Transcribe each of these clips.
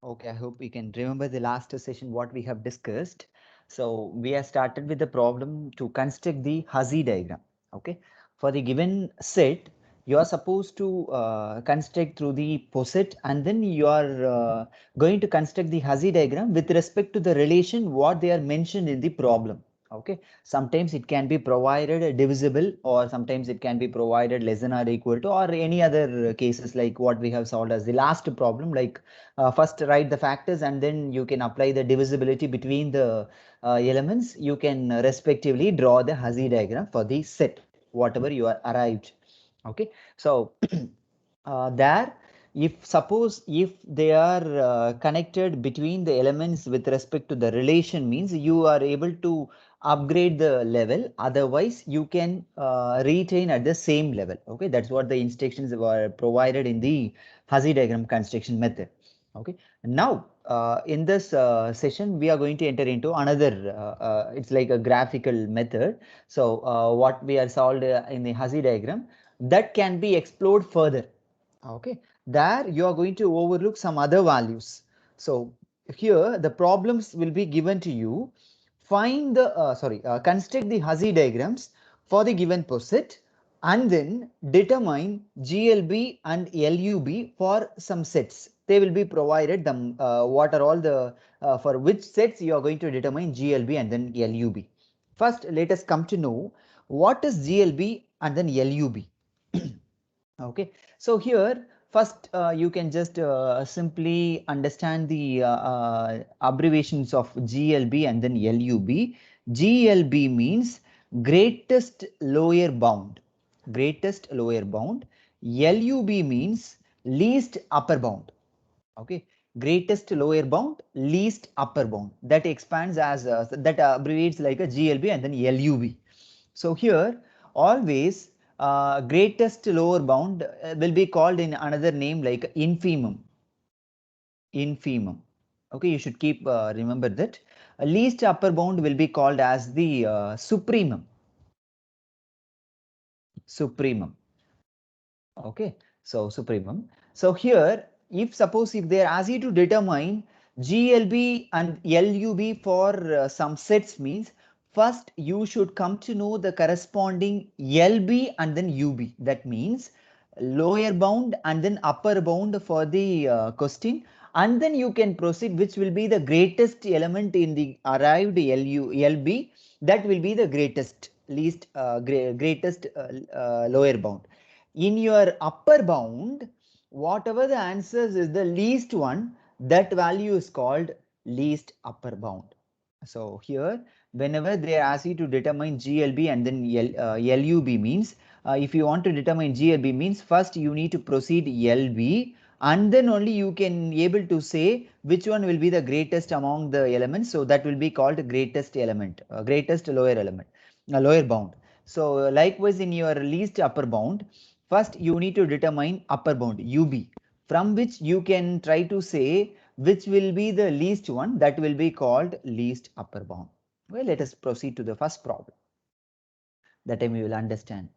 Okay, I hope you can remember the last session what we have discussed. So we have started with the problem to construct the Hussey diagram. Okay, for the given set, you are supposed to construct through the poset, and then you are going to construct the Hussey diagram with respect to the relation what they are mentioned in the problem. Okay, sometimes it can be provided divisible, or sometimes it can be provided less than or equal to, or any other cases like what we have solved as the last problem, like first write the factors and then you can apply the divisibility between the elements. You can respectively draw the Hussey diagram for the set whatever you are arrived. Okay, so there, if suppose if they are connected between the elements with respect to the relation, means you are able to upgrade the level, otherwise you can retain at the same level. Okay, that's what the instructions were provided in the Hussey diagram construction method. Okay, now in this session we are going to enter into another it's like a graphical method. So what we are solved in the Hussey diagram, that can be explored further. Okay, there you are going to overlook some other values. So here the problems will be given to you. Find the construct the Hussey diagrams for the given poset, and then determine GLB and LUB for some sets. They will be provided them what are all the for which sets you are going to determine GLB and then LUB. First, let us come to know what is GLB and then LUB. Okay, so here first you can just simply understand the abbreviations of GLB and then LUB. GLB means greatest lower bound. Greatest lower bound. LUB means least upper bound. Okay, greatest lower bound, least upper bound. That expands as that abbreviates like a GLB and then LUB. So here always greatest lower bound will be called in another name like infimum. Infimum. Okay, you should keep remember that. Least upper bound will be called as the supremum. Supremum. Okay, so supremum. So here, if suppose if they are asked you to determine GLB and LUB for some sets, means first you should come to know the corresponding LB and then UB. That means lower bound and then upper bound for the question, and then you can proceed which will be the greatest element in the arrived LB. That will be the greatest least greatest lower bound. In your upper bound, whatever the answers is the least one, that value is called least upper bound. So here, whenever they ask you to determine GLB and then LUB, means if you want to determine GLB, means first you need to proceed LB, and then only you can able to say which one will be the greatest among the elements. So that will be called greatest element, greatest lower element, lower bound. So likewise in your least upper bound, first you need to determine upper bound UB, from which you can try to say which will be the least one, that will be called least upper bound. Well, let us proceed to the first problem. That time you will understand.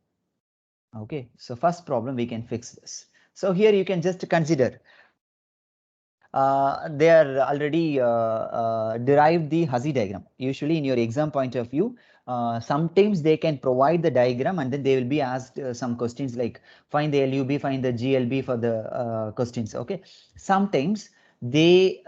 Okay, so first problem we can fix this. So here you can just consider they are already derived the Hussey diagram. Usually in your exam point of view, sometimes they can provide the diagram and then they will be asked some questions like find the LUB, find the GLB for the questions. Okay, sometimes they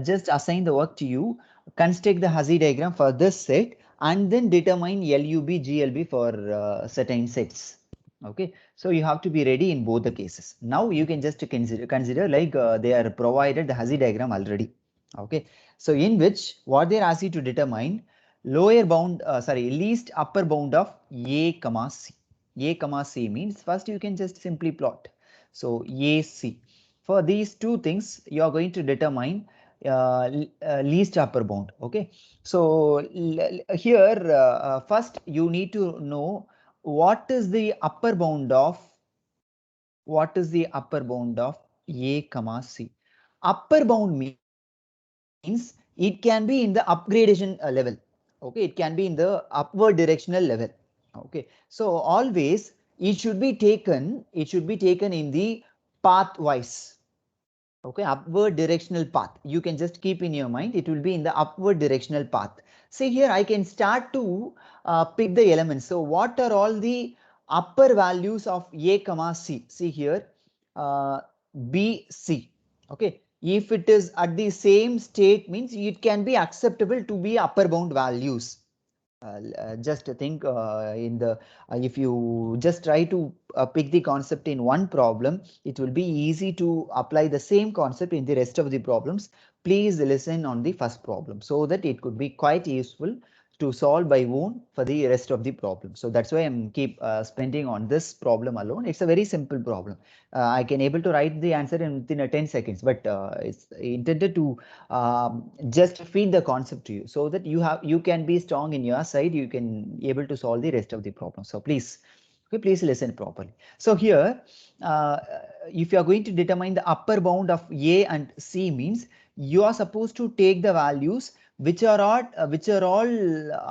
just assign the work to you, construct the Hussey diagram for this set and then determine LUB, GLB for certain sets. Okay, so you have to be ready in both the cases. Now you can just consider like they are provided the Hussey diagram already. Okay, so in which what they are asked you to determine lower bound, least upper bound of A comma C. A comma C means first you can just simply plot. So AC. For these two things you are going to determine least upper bound. Okay, so here first you need to know what is the upper bound of A comma C. Upper bound means it can be in the upgradation level. Okay, it can be in the upward directional level. Okay, so always it should be taken in the pathwise. Okay, upward directional path. You can just keep in your mind, it will be in the upward directional path. See here, I can start to pick the elements. So what are all the upper values of A comma C? See here, B, C. Okay, if it is at the same state, means it can be acceptable to be upper bound values. Just think in the if you just try to pick the concept in one problem, it will be easy to apply the same concept in the rest of the problems. Please listen on the first problem so that it could be quite useful to solve by own for the rest of the problem. So that's why I'm keep spending on this problem alone. It's a very simple problem. I can able to write the answer in within 10 seconds, but it's intended to just feed the concept to you so that you can be strong in your side, you can able to solve the rest of the problem. So please, okay, please listen properly. So here, if you are going to determine the upper bound of A and C, means you are supposed to take the values which are all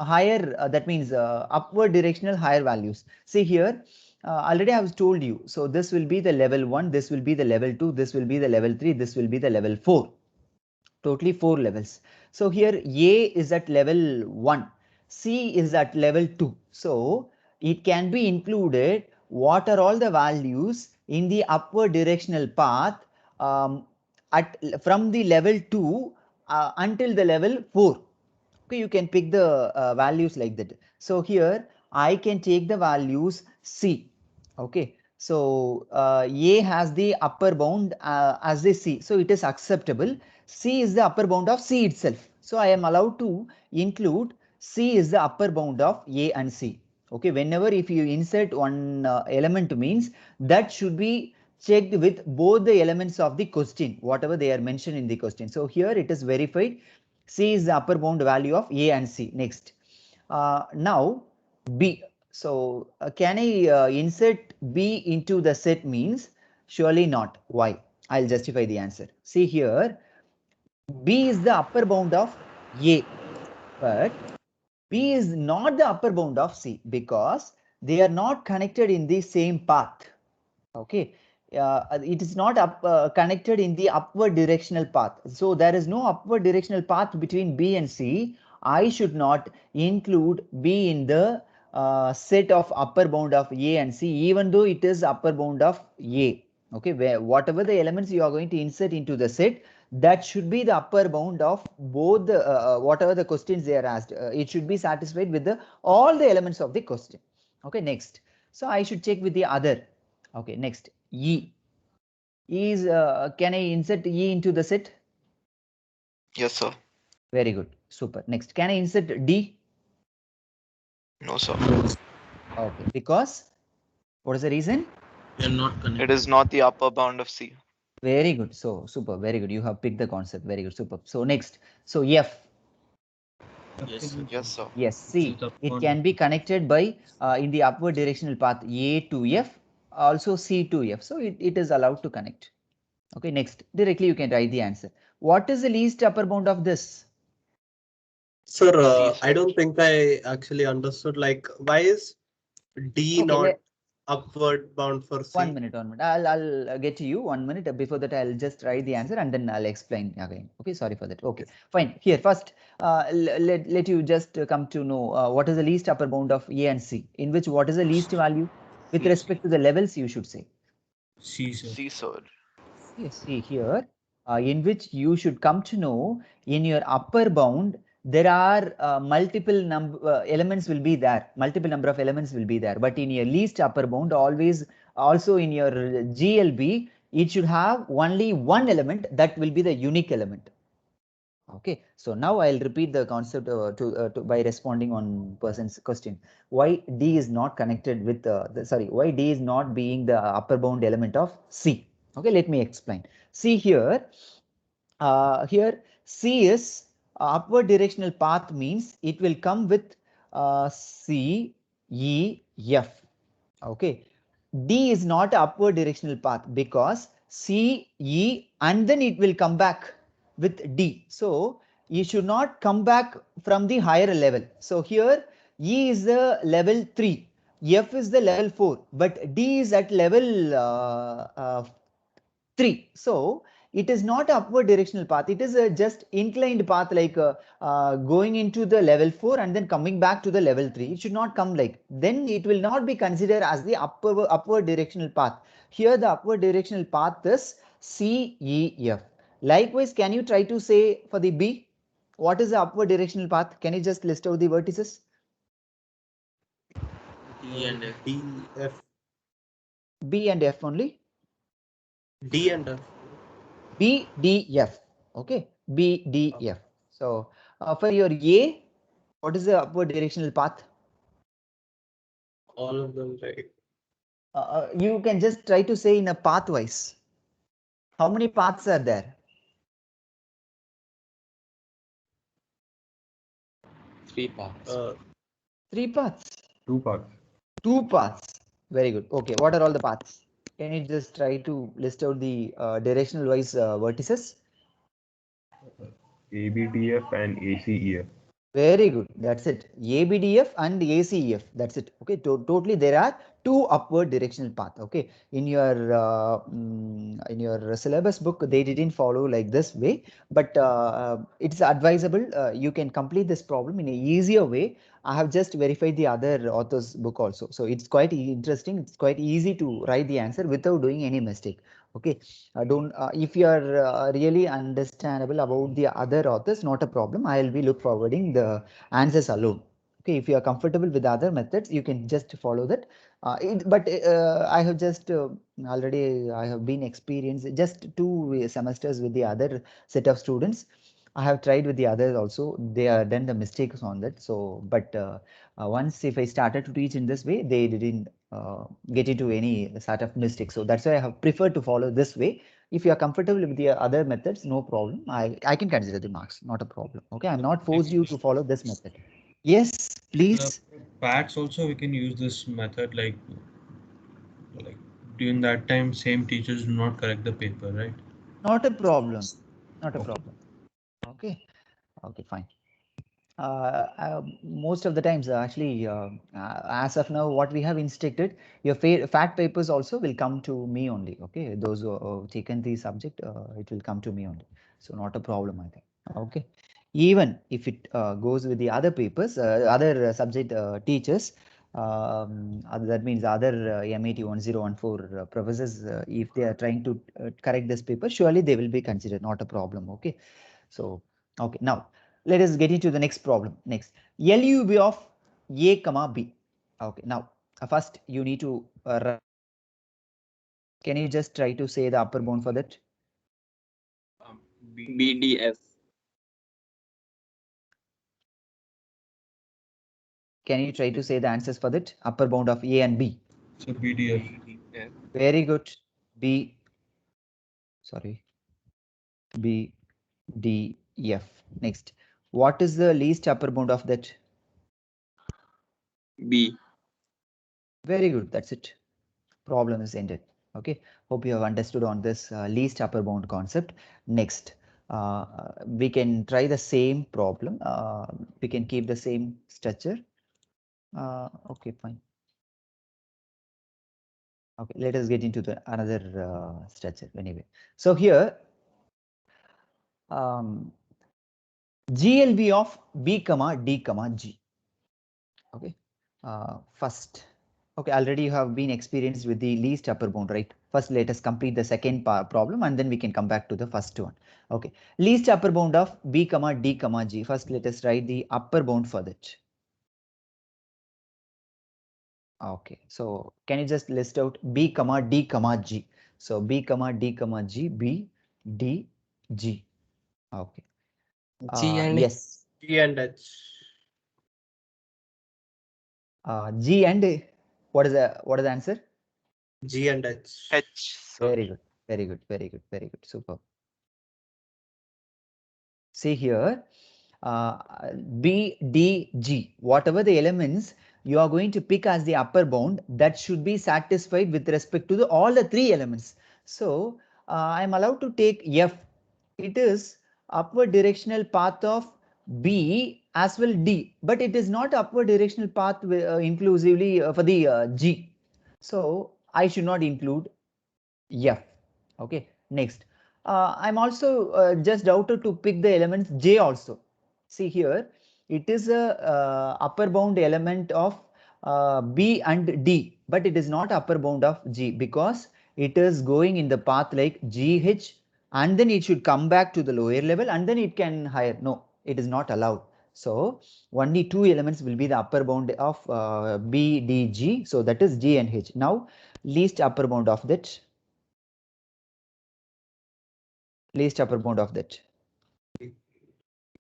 higher, that means upward directional higher values. See here, already I have told you, so this will be the level 1, this will be the level 2, this will be the level 3, this will be the level 4. Totally 4 levels. So here A is at level 1, C is at level 2. So it can be included what are all the values in the upward directional path from the level 2 until the level 4. Okay, you can pick the values like that. So here I can take the values C. Okay, so A has the upper bound as the C, so it is acceptable. C is the upper bound of C itself, so I am allowed to include C is the upper bound of A and C. Okay, whenever if you insert one element, means that should be checked with both the elements of the question, whatever they are mentioned in the question. So here it is verified, C is the upper bound value of A and C. Next, now B. So can I insert B into the set? Means surely not. Why? I'll justify the answer. See here, B is the upper bound of A, but B is not the upper bound of C because they are not connected in the same path. Okay, it is not connected in the upward directional path. So there is no upward directional path between B and C. I should not include B in the set of upper bound of A and C, even though it is upper bound of A. Okay, where whatever the elements you are going to insert into the set, that should be the upper bound of both the whatever the questions they are asked. It should be satisfied with the all the elements of the question. Okay, next. So I should check with the other. Okay, next, E. E is, can I insert E into the set? Yes, sir. Very good, super. Next, can I insert D? No, sir. Okay, because what is the reason? We are not connected. It is not the upper bound of C. Very good, so super, very good. You have picked the concept, very good, super. So next, so F. Yes, sir. Yes, sir. Yes, see, it can be connected by in the upward directional path A to F, also C to F. So it is allowed to connect. Okay, next, directly you can write the answer. What is the least upper bound of this? Sir, I don't think I actually understood. Like, why is D Okay, not upward bound for C? 1 minute, 1 minute. I'll get to you 1 minute. Before that, I'll just write the answer and then I'll explain again. Okay, sorry for that. Okay, fine. Here, first, let you just come to know what is the least upper bound of A and C, in which what is the least value with respect to the levels, you should say. C, sir. C, sir. Yes, see here, in which you should come to know in your upper bound, there are multiple elements will be there, multiple number of elements will be there. But in your least upper bound, always also in your GLB, it should have only one element that will be the unique element. Okay, so now I'll repeat the concept by responding on person's question. Why D is not connected with why D is not being the upper bound element of C? Okay, let me explain. See here, here C is upward directional path, means it will come with C, E, F. Okay, D is not upward directional path because C, E, and then it will come back with D. So you should not come back from the higher level. So here E is the level 3, F is the level 4, but D is at level 3. So it is not upward directional path. It is a just inclined path, like going into the level 4 and then coming back to the level 3. It should not come like, then it will not be considered as the upward directional path. Here the upward directional path is CEF. Likewise, can you try to say for the B? What is the upward directional path? Can you just list out the vertices? D and F. D, F. B and F only? D and F. B, D, F. Okay, B, D, F. So for your A, what is the upward directional path? All of them, right? You can just try to say in a pathwise. How many paths are there? 3 paths. 3 paths. 2 paths. 2 paths. Very good. Okay, what are all the paths? Can you just try to list out the directional wise vertices? ABDF and ACEF. Very good. That's it. ABDF and ACEF. That's it. Okay. Totally, there are 2 upward directional path. Okay. In your syllabus book, they didn't follow like this way, but it's advisable. You can complete this problem in an easier way. I have just verified the other author's book also. So it's quite interesting. It's quite easy to write the answer without doing any mistake. Okay. Don't if you are really understandable about the other authors, not a problem. I will be look forwarding the answers alone. Okay, if you are comfortable with other methods, you can just follow that. But I have just already I have been experienced just 2 semesters with the other set of students. I have tried with the others also. They are done the mistakes on that. So, but once if I started to teach in this way, they didn't get into any sort of mistake. So that's why I have preferred to follow this way. If you are comfortable with the other methods, no problem. I can consider the marks, not a problem. Okay, I'm not forced you to follow this method. Yes, please. PATs also we can use this method like during that time same teachers do not correct the paper, right? Not a problem. Not a problem. Okay. Okay, fine. Most of the times actually as of now what we have instructed, your fact papers also will come to me only. Okay, those who have taken the subject, it will come to me only, so not a problem, I think. Okay, even if it goes with the other papers, other subject teachers, that means other MAT1014 professors, if they are trying to correct this paper, surely they will be considered, not a problem. Okay, so okay, now let us get into the next problem. Next, LUB of A comma B. Okay, now first you need to can you just try to say the upper bound for that? BDF. Can you try to say the answers for that? Upper bound of A and B. So BDF. Very good. B. Sorry. B, D, F. Next, what is the least upper bound of that? B. Very good. That's it. Problem is ended. Okay, hope you have understood on this least upper bound concept. Next, we can try the same problem. We can keep the same structure. Okay, fine. Okay, let us get into the another structure anyway. So here, GLB of B comma D comma G. Okay, first. Okay, already you have been experienced with the least upper bound, right? First, let us complete the second problem and then we can come back to the first one. Okay, least upper bound of B comma D comma G. First, let us write the upper bound for that. Okay, so can you just list out B comma D comma G? So B comma D comma G, B, D, G. Okay. G and yes. G and H. G and what is the answer? G and H. H. Sir. Very good, very good, very good, very good. Super. See here, B, D, G, whatever the elements you are going to pick as the upper bound, that should be satisfied with respect to all the 3 elements. So I am allowed to take F. It is upward directional path of B as well D, but it is not upward directional path inclusively for the G. So I should not include F. Okay. Next, I'm also just doubted to pick the elements J also. See here, it is a upper bound element of B and D, but it is not upper bound of G because it is going in the path like GH and then it should come back to the lower level and then it can higher. No, it is not allowed. So only two elements will be the upper bound of B, D, G. So that is G and H. Now least upper bound of that. Least upper bound of that.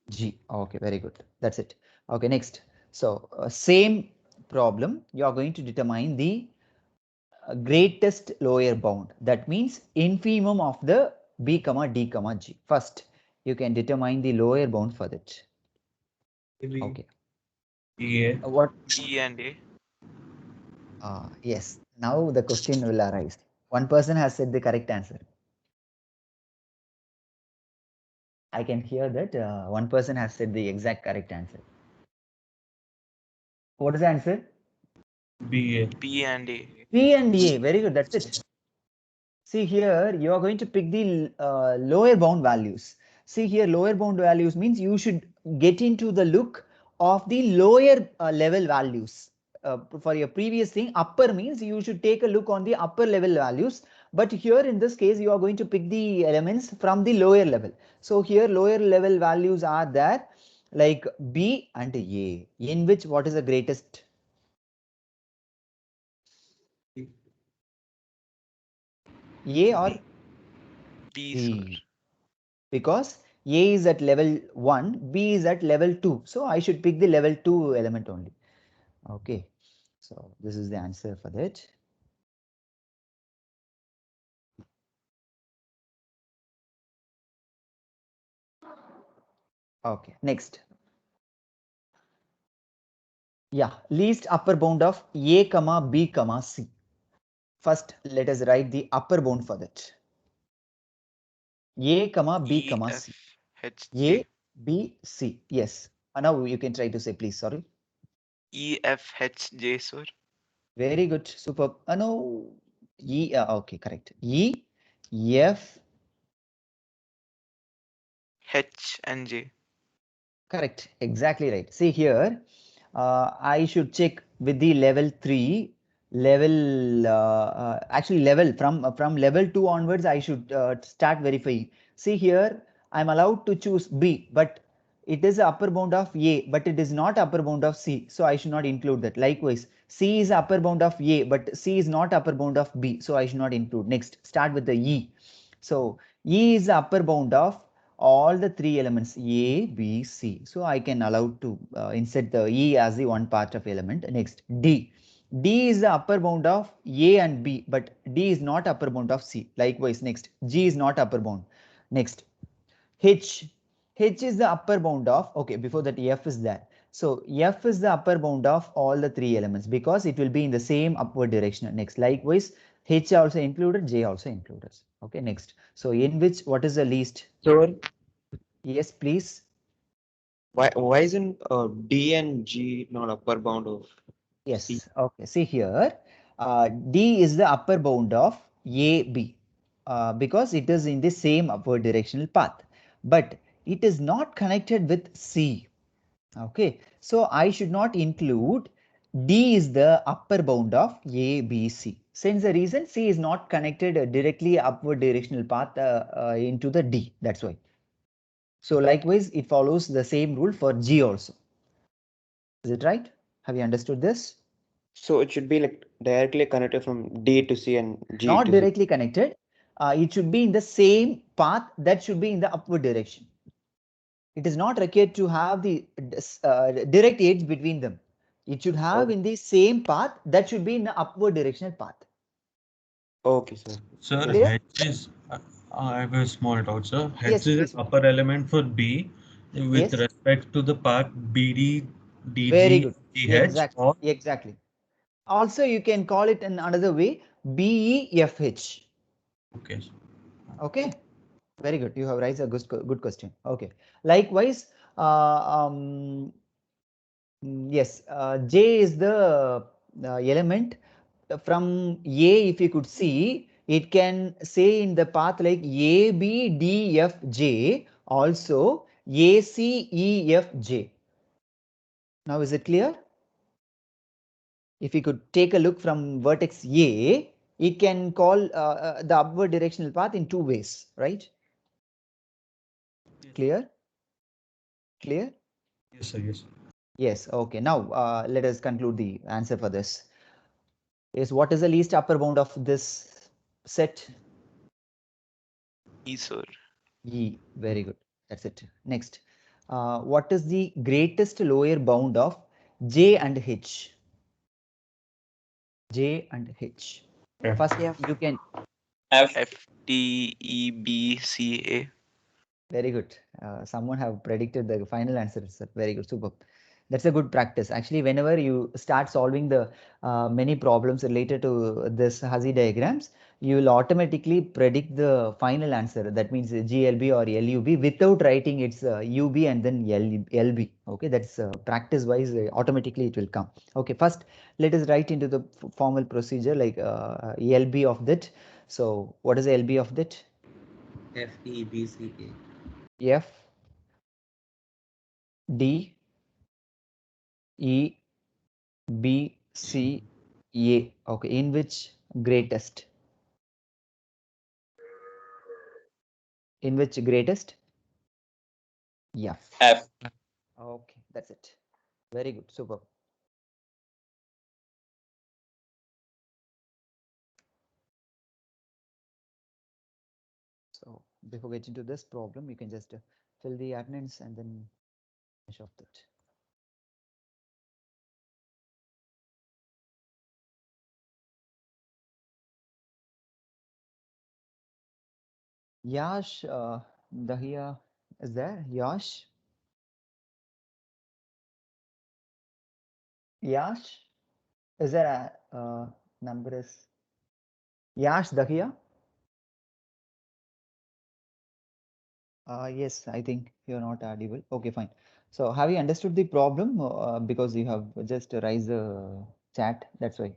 G. Okay, very good. That's it. Okay, next. So same problem. You are going to determine the greatest lower bound. That means infimum of the B, D, G. First, you can determine the lower bound for that. Okay. EA. What? B and A. Yes. Now the question will arise. One person has said the correct answer. I can hear that one person has said the exact correct answer. What is the answer? BA. B and A. P and A. Very good. That's it. See here, you are going to pick the lower bound values. See here, lower bound values means you should get into the look of the lower level values. For your previous thing, upper means you should take a look on the upper level values. But here in this case, you are going to pick the elements from the lower level. So here lower level values are there like B and A. In which what is the greatest? A or B, sir. B? Because A is at level 1, B is at level 2. So I should pick the level 2 element only. Okay. So this is the answer for that. Okay. Next. Yeah. Least upper bound of A, B, C. First, let us write the upper bound for that. A, B, E, F, C. H, A, J. B, C. Yes. Now you can try to say, please. Sorry. E, F, H, J, sir. Very good. Superb. No. E. Okay. Correct. E, F. H and J. Correct. Exactly right. See here, I should check with the level 3, actually level from level 2 onwards, I should start verifying. See here, I'm allowed to choose B, but it is the upper bound of A, but it is not upper bound of C. So I should not include that. Likewise, C is upper bound of A, but C is not upper bound of B. So I should not include. Next, start with the E. So E is the upper bound of all the three elements A, B, C. So I can allow to insert the E as the one part of element. Next, D. D is the upper bound of A and B, but D is not upper bound of C. Likewise, next, G is not upper bound. Next, H. H is the upper bound of, okay, before that F is there. So F is the upper bound of all the three elements because it will be in the same upward direction. Next, likewise, H also included, J also included. Okay, next. So in which, what is the least? So Yes, please. why isn't D and G not upper bound of C? Yes. Okay. See here, D is the upper bound of A, B because it is in the same upward directional path, but it is not connected with C. Okay. So I should not include D is the upper bound of A, B, C. Since the reason C is not connected directly upward directional path into the D. That's why. So likewise, it follows the same rule for G also. Is it right? Have you understood this? So it should be like directly connected from D to C and G Not to C. directly connected. It should be in the same path that should be in the upward direction. It is not required to have the direct edge between them. It should have in the same path that should be in the upward directional path. Okay, sir. Sir, Clear? H is, I have a small doubt, sir. Yes, H is please. an upper element for B with Yes. respect to the path BD, Very DG, good. GH, Exactly. or Exactly. Also, you can call it in another way, BEFH. okay, sir. Okay. Very good. You have raised a good question. Okay. Likewise, yes, J is the element from A. If you could see, it can say in the path like A, B, D, F, J, also A, C, E, F, J. Now is it clear? If you could take a look from vertex A, it can call the upward directional path in two ways, right? Clear? Clear? Yes, sir. Yes. Yes. Okay. Now let us conclude the answer for this. Is what is the least upper bound of this set? E, sir. E. Very good. That's it. Next. What is the greatest lower bound of J and H? J and H. F. First, F. you can. F, T, E, B, C, A. Very good. Someone have predicted the final answer itself. Very good. Super. That's a good practice. Actually, whenever you start solving the many problems related to this Hazy diagrams, you will automatically predict the final answer. That means GLB or LUB without writing its UB and then LB. Okay, that's practice wise. Automatically it will come. Okay, first let us write into the formal procedure like LB of that. So what is the LB of that? F E B C A. F D E B C A. Okay, in which greatest? In which greatest? F. F. Okay, that's it. Very good, super. So before getting to this problem, you can just fill the attendance and then finish off that. Yash, Dahia is there? Yash? Yash? Is there a number is Yash, Dahia? Yes, I think you're not audible. Okay, fine. So have you understood the problem? Because you have just raised the chat, that's why.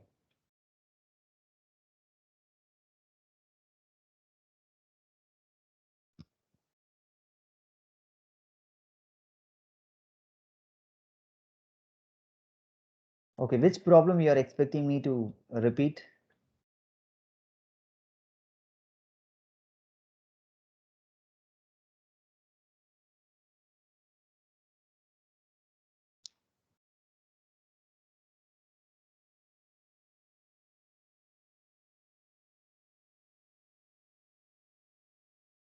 Okay, which problem you are expecting me to repeat?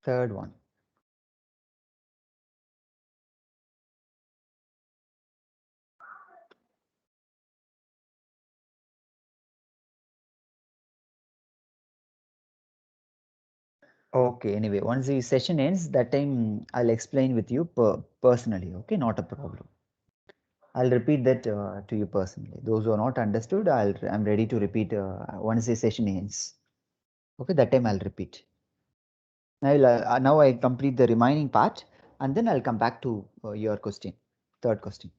Third one. Okay, anyway, once the session ends, that time I'll explain with you personally, okay? Not a problem. I'll repeat that to you personally. Those who are not understood, I'm ready to repeat once the session ends. Okay, that time I'll repeat. Now I complete the remaining part and then I'll come back to your question, third question.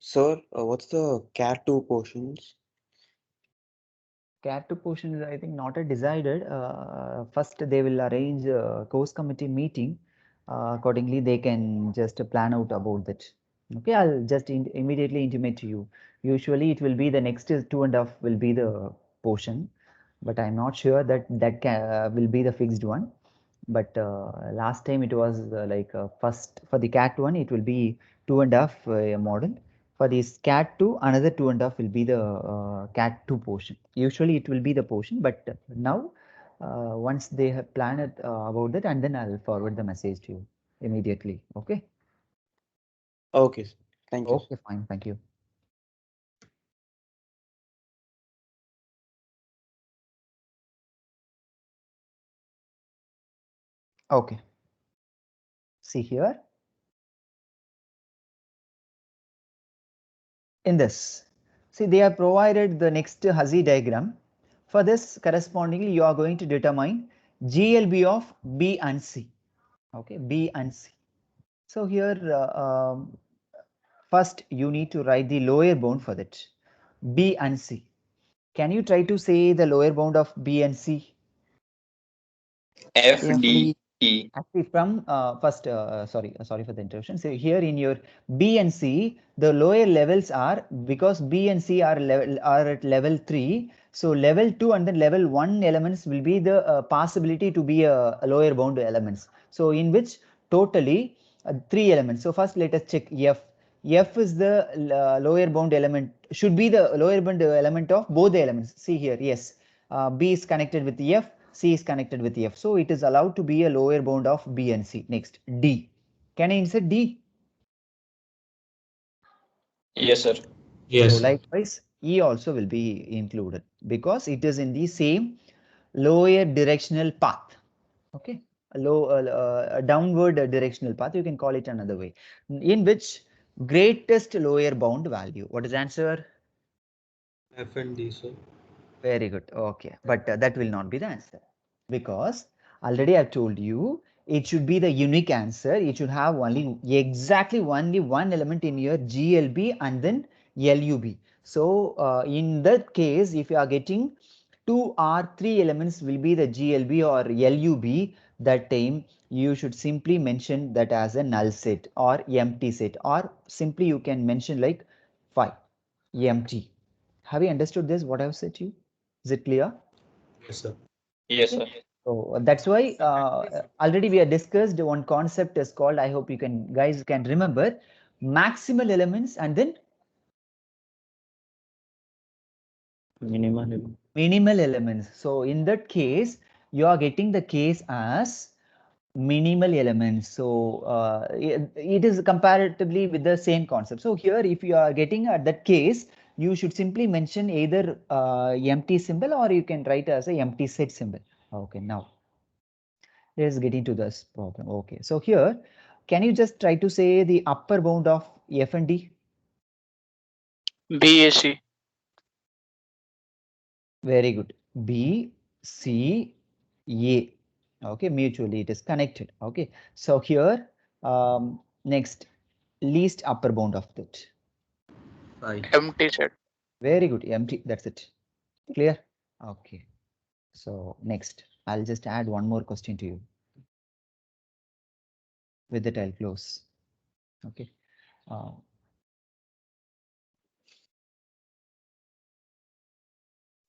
Sir, what's the Cat 2 portions? Cat 2 portion is, I think, not a decided. First, they will arrange a course committee meeting. Accordingly, they can just plan out about that. Okay, I'll just immediately intimate to you. Usually, it will be the next is 2.5 will be the portion, but I'm not sure that will be the fixed one. But last time it was first for the cat one, it will be 2.5 model. For this cat 2, another 2.5 will be the cat 2 portion. Usually it will be the portion, but now once they have planned it, about that, and then I'll forward the message to you immediately. Okay. Okay, sir. Thank you. Okay, fine. Thank you. Okay. See here. in this. See, they have provided the next Hussey diagram. For this, correspondingly, you are going to determine GLB of B and C. Okay, B and C. So here, first you need to write the lower bound for that. B and C. Can you try to say the lower bound of B and C? FD. Actually, from sorry for the interruption. So here in your B and C, the lower levels are, because B and C are at level 3. So level 2 and then level 1 elements will be the possibility to be a lower bound elements. So in which totally 3 elements. So first let us check F. F is the lower bound element, should be the lower bound element of both the elements. See here, yes, B is connected with F, C is connected with F. So it is allowed to be a lower bound of B and C. Next, D. Can I insert D? Yes, sir. Yes. So likewise, E also will be included because it is in the same lower directional path. Okay, a downward directional path. You can call it another way. In which greatest lower bound value. What is the answer? F and D, sir. Very good. Okay, but that will not be the answer because already I've told you it should be the unique answer. It should have only only one element in your GLB and then LUB. So in that case, if you are getting 2 or 3 elements will be the GLB or LUB, that time you should simply mention that as a null set or empty set, or simply you can mention like 5 empty. Have you understood this, what I've said to you? Is it clear? Yes, sir. Yes, sir. So that's why already we have discussed one concept is called, I hope you guys can remember, maximal elements and then minimal elements. So in that case, you are getting the case as minimal elements. So it is comparatively with the same concept. So here, if you are getting at that case, you should simply mention either empty symbol or you can write as a empty set symbol. Okay, now let's get into this problem. Okay, so here, can you just try to say the upper bound of F and D? BAC. Very good. B, C, A. Okay, mutually it is connected. Okay, so here, next, least upper bound of that. Empty set. Very good, empty, that's it. Clear? Okay, so next, I'll just add one more question to you. With it, I'll close. Okay.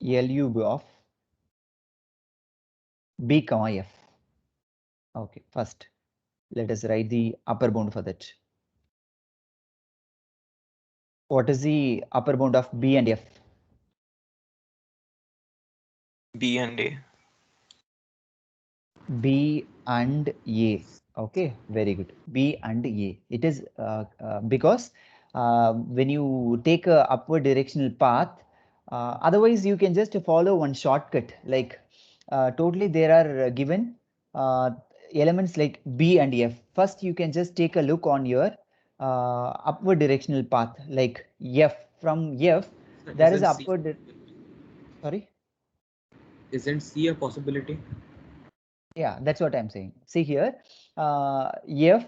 LUB of B, F. Okay, first, let us write the upper bound for that. What is the upper bound of B and F? B and A. B and A. Okay, very good. B and A. It is because when you take a upward directional path, otherwise you can just follow one shortcut. Like totally there are given elements like B and F. First, you can just take a look on your upward directional path, like F. From F, there is upward. Sorry. Isn't C a possibility? Yeah, that's what I'm saying. See here, F,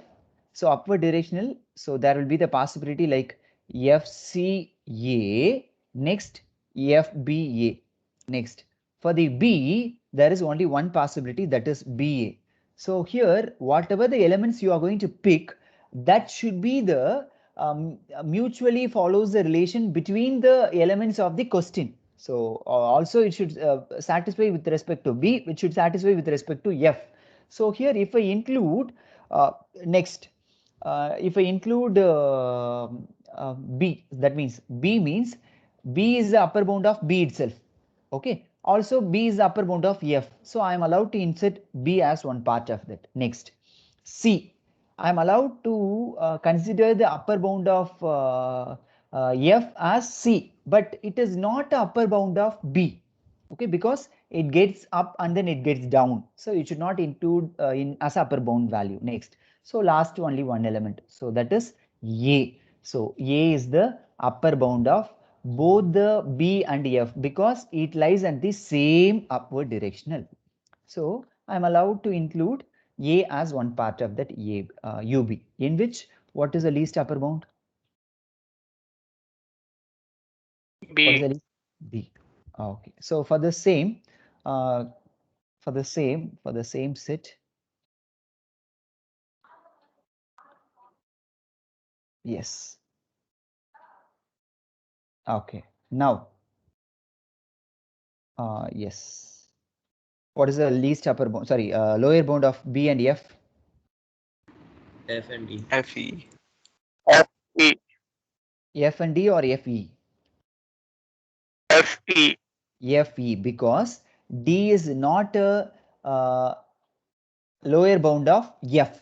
so upward directional, so there will be the possibility like FCA, next FBA, next. For the B, there is only one possibility, that is BA. So here, whatever the elements you are going to pick, that should be the mutually follows the relation between the elements of the question. So also it should satisfy with respect to B, which should satisfy with respect to F. So here if I include next, if I include B, that means B is the upper bound of B itself. Okay. Also B is the upper bound of F. So I am allowed to insert B as one part of that. Next, C. I am allowed to consider the upper bound of F as C, but it is not the upper bound of B. Okay, because it gets up and then it gets down. So it should not include in as upper bound value. Next, so last only one element. So that is A. So A is the upper bound of both the B and F because it lies at the same upward directional. So I'm allowed to include A as one part of that UB, in which what is the least upper bound? What is the B. least? B. Okay. So for the same, for the same set. Yes. Okay. Now, yes. What is the least upper bound? Sorry, lower bound of B and F? F and D. FE. FE. F and D or FE? FE. FE, because D is not a lower bound of F.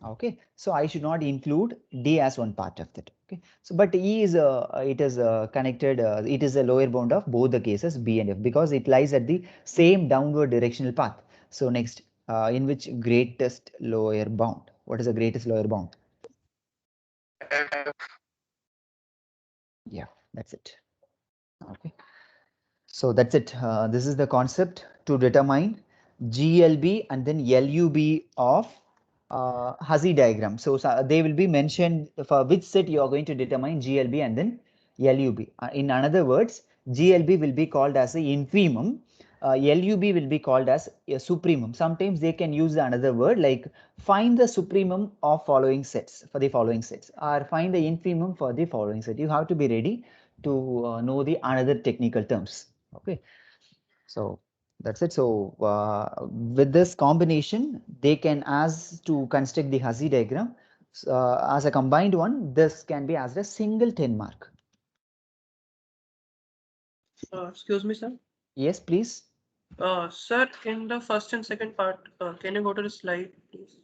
Okay, so I should not include D as one part of that. Okay, so but E is it is connected. It is a lower bound of both the cases B and F because it lies at the same downward directional path. So next, in which greatest lower bound? What is the greatest lower bound? Yeah, that's it. Okay, so that's it. This is the concept to determine GLB and then LUB of Hazy diagram. So they will be mentioned for which set you are going to determine GLB and then LUB. In other words, GLB will be called as a infimum. LUB will be called as a supremum. Sometimes they can use another word like find the supremum of following sets for the following sets or find the infimum for the following set. You have to be ready to know the another technical terms. Okay, so that's it. So with this combination, they can ask to construct the Hazy diagram as a combined one. This can be as a single 10 mark. Excuse me, sir. Yes, please. Sir, in the first and second part, can you go to the slide, please?